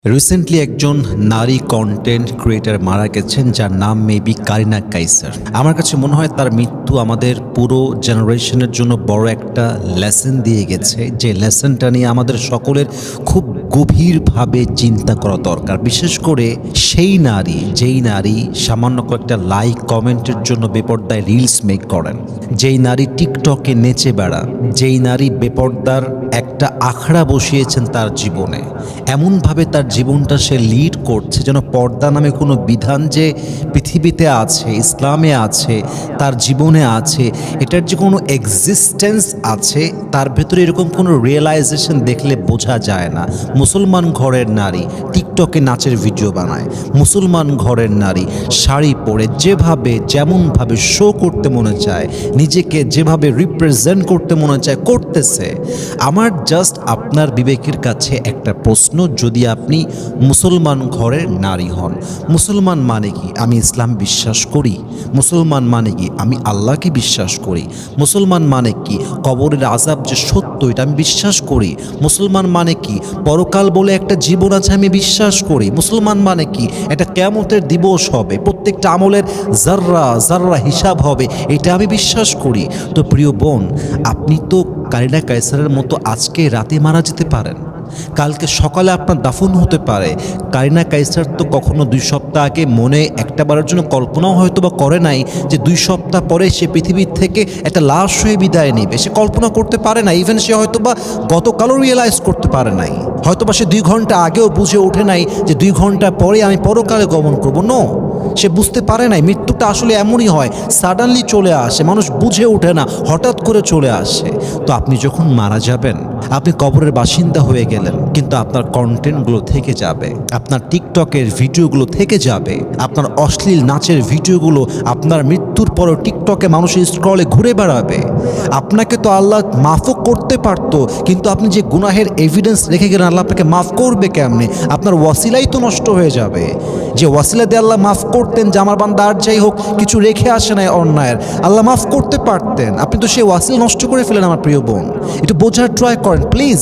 Recently একজন নারী content creator মারা গেছেন যার নাম মেবি কারিনা কাইসার। আমার কাছে মনে হয় তার মৃত্যু আমাদের পুরো জেনারেশনের জন্য বড় একটা লেসন দিয়ে গেছে, যে লেসনটা নিয়ে আমাদের সকলের খুব গভীরভাবে চিন্তা করা দরকার। বিশেষ করে সেই নারী যেই নারী সামান্য কয়েকটা লাইক কমেন্টের জন্য বেপর্দায় রিলস মেক করেন, যেই নারী টিকটকে নেচে বেড়ান, যেই নারী বেপর্দার একটা আখড়া বসিয়েছেন তার জীবনে, এমনভাবে তার জীবনটা সে লিড করছে যেন পর্দা নামে কোনো বিধান যে পৃথিবীতে আছে, ইসলামে আছে, তার জীবনে আছে, এটার যে কোনো এক্সিস্টেন্স আছে, তার ভেতরে এরকম কোনো রিয়েলাইজেশন দেখলে বোঝা যায় না। মুসলমান ঘরের নারী টিকটকে নাচের ভিডিও বানায়, মুসলমান ঘরের নারী শাড়ি পরে যেভাবে যেমনভাবে শো করতে মনে চায়, নিজেকে যেভাবে রিপ্রেজেন্ট করতে মনে চায় করতেছে। আমার জাস্ট আপনার বিবেকের কাছে একটা প্রশ্ন, যদি আপনি মুসলমান ঘরের নারী হন, মুসলমান মানে কি আমি ইসলাম বিশ্বাস করি, মুসলমান মানে কি আমি আল্লাহকে বিশ্বাস করি, মুসলমান মানে কি কবরের আযাব যে সত্য এটা আমি বিশ্বাস করি, মুসলমান মানে কি পরকাল বলে একটা জীবন আছে আমি বিশ্বাস করি, মুসলমান মানে কি এটা কিয়ামতের দিবস হবে, প্রত্যেকটা আমলের জাররা জাররা হিসাব হবে, এটা আমি বিশ্বাস করি। তো প্রিয় বোন, আপনি তো কারিনা কাইসারের মতো আজকে রাতে মারা যেতে পারেন, কালকে সকালে আপনার দাফন হতে পারে। কারিনা কাইসার তো কখনো 2 সপ্তাহ আগে মনে একটাবারের জন্য কল্পনাও হয়তো বা করে নাই যে 2 সপ্তাহ পরে সে পৃথিবীর থেকে একটা লাশ হয়ে বিদায় নেবে। সে কল্পনা করতে পারে না, ইভেন সে হয়তো বা গতকালও রিয়েলাইজ করতে পারে নাই, হয়তো বা সে 2 ঘন্টা আগেও বুঝে ওঠে নাই যে 2 ঘন্টা পরে আমি পরকালে গমন করবো। নো, সে বুঝতে পারে নাই। মৃত্যুটা আসলে এমনই হয়, সাডেনলি চলে আসে, মানুষ বুঝে ওঠে না, হঠাৎ করে চলে আসে। তো আপনি যখন মারা যাবেন, আপনি কবরের বাসিন্দা হয়ে গেলেন, কিন্তু আপনার কন্টেন্টগুলো থেকে যাবে, আপনার টিকটকের ভিডিওগুলো থেকে যাবে, আপনার অশ্লীল নাচের ভিডিওগুলো আপনার মৃত্যুর পরও টিকটকে মানুষের স্ক্রলে ঘুরে বেড়াবে। আপনাকে তো আল্লাহ মাফও করতে পারতো, কিন্তু আপনি যে গুনাহের এভিডেন্স রেখে গেলেন, আল্লাহ আপনাকে মাফ করবে কেমনে? আপনার ওয়াসিলাই তো নষ্ট হয়ে যাবে। যে ওয়াসিলা দিয়ে আল্লাহ মাফ করতেন, যে আমার বান্দা আর যাই হোক কিছু রেখে আসে নাই অন্যায়ের, আল্লাহ মাফ করতে পারতেন, আপনি তো সেই ওয়াসিলা নষ্ট করে ফেলেন। আমার প্রিয় বোন, একটু বোঝার ট্রাই করেন প্লিজ।